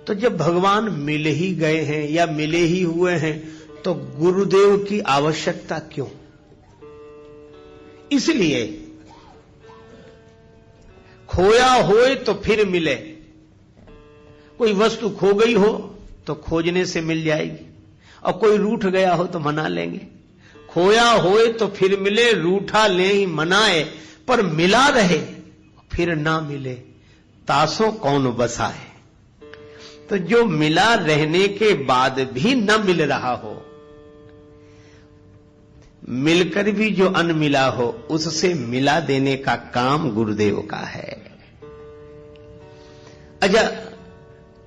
तो जब भगवान मिल ही गए हैं या मिले ही हुए हैं तो गुरुदेव की आवश्यकता क्यों? इसलिए खोया होए तो फिर मिले। कोई वस्तु खो गई हो तो खोजने से मिल जाएगी, और कोई रूठ गया हो तो मना लेंगे। खोया होए तो फिर मिले, रूठा ले ही मनाए, पर मिला रहे फिर ना मिले, तासों कौन बसाए। तो जो मिला रहने के बाद भी न मिल रहा हो, मिलकर भी जो अनमिला हो, उससे मिला देने का काम गुरुदेव का है। अच्छा,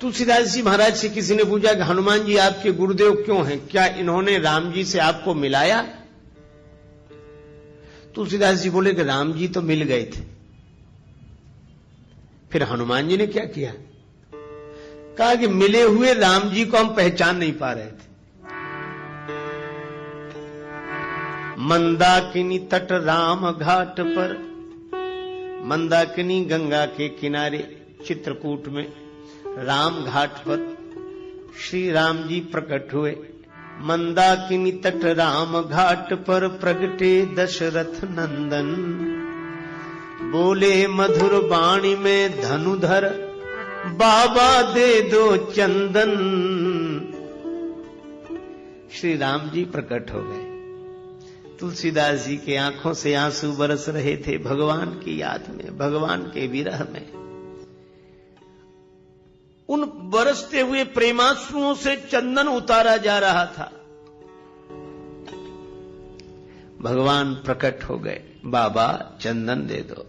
तुलसीदास जी महाराज से किसी ने पूछा कि हनुमान जी आपके गुरुदेव क्यों हैं, क्या इन्होंने राम जी से आपको मिलाया? तुलसीदास जी बोले कि राम जी तो मिल गए थे, फिर हनुमान जी ने क्या किया? कहा कि मिले हुए राम जी को हम पहचान नहीं पा रहे थे। मंदाकिनी तट राम घाट पर, मंदाकिनी गंगा के किनारे चित्रकूट में राम घाट पर श्री राम जी प्रकट हुए। मंदाकिनी तट राम घाट पर प्रगटे दशरथ नंदन, बोले मधुर वाणी में धनुधर, बाबा दे दो चंदन। श्री राम जी प्रकट हो गए। तुलसीदास जी के आंखों से आंसू बरस रहे थे भगवान की याद में, भगवान के विरह में। उन बरसते हुए प्रेमाश्रुओं से चंदन उतारा जा रहा था। भगवान प्रकट हो गए, बाबा चंदन दे दो।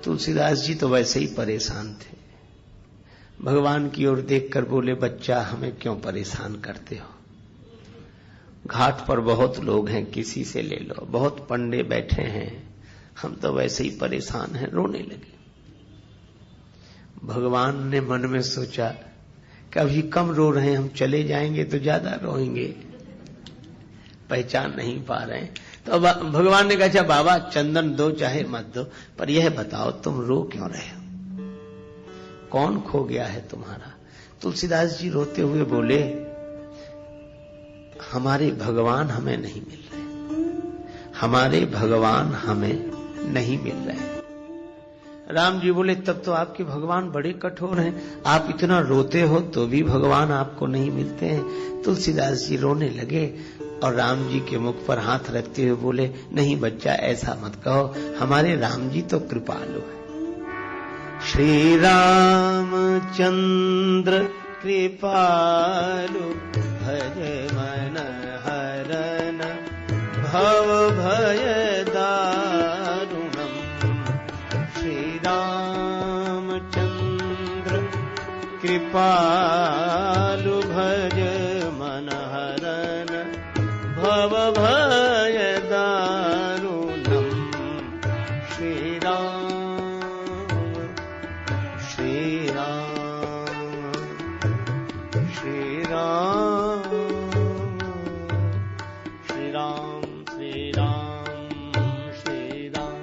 तुलसीदास जी तो वैसे ही परेशान थे। भगवान की ओर देखकर बोले, बच्चा हमें क्यों परेशान करते हो? घाट पर बहुत लोग हैं, किसी से ले लो, बहुत पंडे बैठे हैं, हम तो वैसे ही परेशान हैं। रोने लगे। भगवान ने मन में सोचा कि अभी कम रो रहे हैं, हम चले जाएंगे तो ज्यादा रोएंगे, पहचान नहीं पा रहे हैं। तो भगवान ने कहा, अच्छा बाबा चंदन दो चाहे मत दो, पर यह बताओ तुम रो क्यों रहे हो? कौन खो गया है तुम्हारा? तुलसीदास जी रोते हुए बोले, हमारे भगवान हमें नहीं मिल रहे, हमारे भगवान हमें नहीं मिल रहे। राम जी बोले, तब तो आपके भगवान बड़े कठोर हैं, आप इतना रोते हो तो भी भगवान आपको नहीं मिलते हैं। तुलसीदास जी रोने लगे और राम जी के मुख पर हाथ रखते हुए बोले, नहीं बच्चा ऐसा मत कहो, हमारे राम जी तो कृपालु हैं। श्री रामचंद्र कृपालु, भज मन हरन भव भय दारुणम। श्री रामचंद्र कृपालु, भज मन हरन भव भय दारुणम। श्री राम श्री राम श्री राम श्री राम श्री राम श्री राम।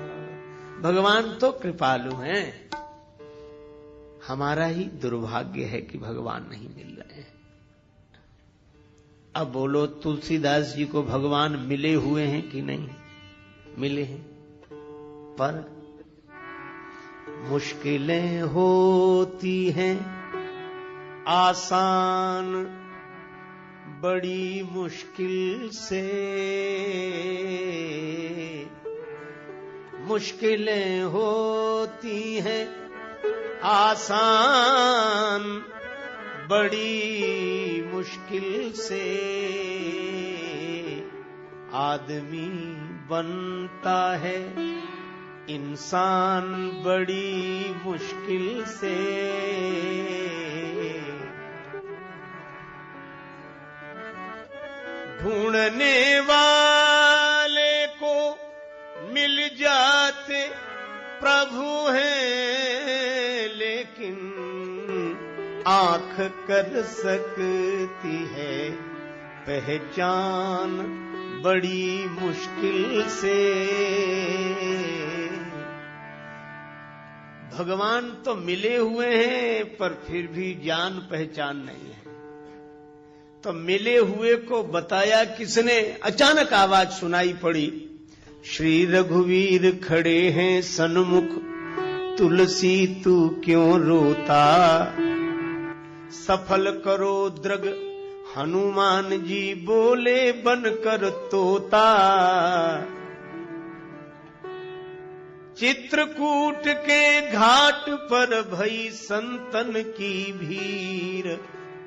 भगवान तो कृपालु हैं, हमारा ही दुर्भाग्य है कि भगवान नहीं मिल रहे हैं। अब बोलो, तुलसीदास जी को भगवान मिले हुए हैं कि नहीं? मिले हैं, पर मुश्किलें होती हैं आसान बड़ी मुश्किल से। मुश्किलें होती हैं आसान बड़ी मुश्किल से। आदमी बनता है इंसान बड़ी मुश्किल से। ढूंढने वाले को मिल जाते प्रभु हैं, लेकिन आंख कर सकती है पहचान बड़ी मुश्किल से। भगवान तो मिले हुए हैं पर फिर भी जान पहचान नहीं है। तो मिले हुए को बताया किसने? अचानक आवाज सुनाई पड़ी, श्री रघुवीर खड़े हैं सन्मुख, तुलसी तू क्यों रोता, सफल करो द्रग हनुमान जी बोले बनकर तोता, चित्रकूट के घाट पर भई संतन की भीड़,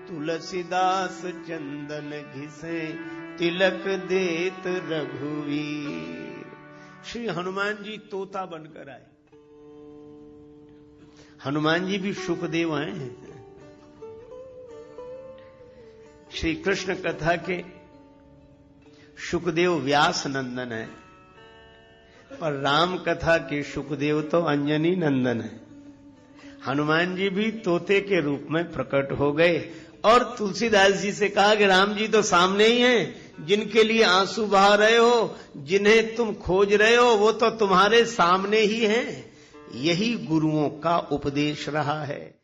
तुलसीदास चंदन घिसे तिलक देत रघुवीर। श्री हनुमान जी तोता बनकर आए। हनुमान जी भी सुखदेव हैं। श्री कृष्ण कथा के सुखदेव व्यास नंदन है, पर राम कथा के सुखदेव तो अंजनी नंदन है। हनुमान जी भी तोते के रूप में प्रकट हो गए और तुलसीदास जी से कहा कि राम जी तो सामने ही हैं, जिनके लिए आंसू बहा रहे हो, जिन्हें तुम खोज रहे हो, वो तो तुम्हारे सामने ही हैं। यही गुरुओं का उपदेश रहा है।